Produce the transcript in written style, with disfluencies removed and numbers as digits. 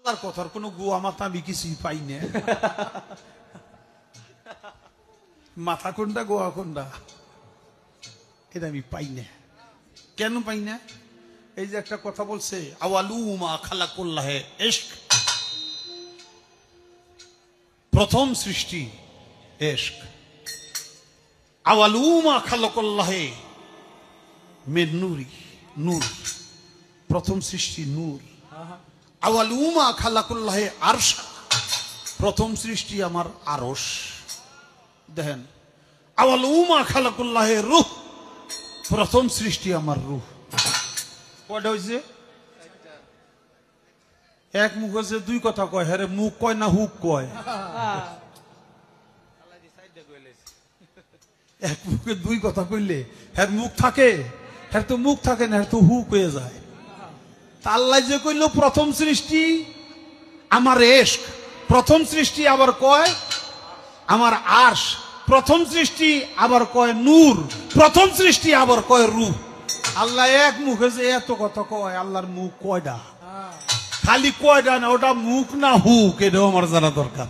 তার কথার কোনো গোয়া মাথা আমি কিছুই পাই না। মাথা কোনটা গোয়া কোনটা এটা আমি পাই না। কেন পাই না? এই যে একটা কথা বলছে আওয়ালুমা খালাকুল্লাহে ইশক, প্রথম সৃষ্টি ইশক। আওয়ালুমা খালাকুল্লাহে মিন নূরি, নূর, প্রথম সৃষ্টি নূর। আওয়ালুমা খালাকুল্লাহে আরশ, প্রথম সৃষ্টি আমার আরশ। দেখেন আওয়ালুমা খালাকুল্লাহে রূহ, প্রথম সৃষ্টি আমার রূহ। কয়টা হয়েছে? এক মুখ হয়েছে দুই কথা কয়। হ্যাঁ, মুখ কয় না হুক কয়? এক মুখে দুই কথা কইলে হ্যাঁ মুখ থাকে, হ্যাঁ তো মুখ থাকে না, হ্যাঁ তো হুক হয়ে যায়। আল্লাহ যে কইল প্রথম সৃষ্টি আমার ইশক, প্রথম সৃষ্টি আবার কয় আমার আরশ, প্রথম সৃষ্টি আবার কয় নূর, প্রথম সৃষ্টি আবার কয় রূহ। আল্লাহ এক মুখে যে এত কথা কয়, আল্লাহর মুখ কয়টা? খালি কয়টা না, ওটা মুখ না হুক, এটাও আমার জানা দরকার।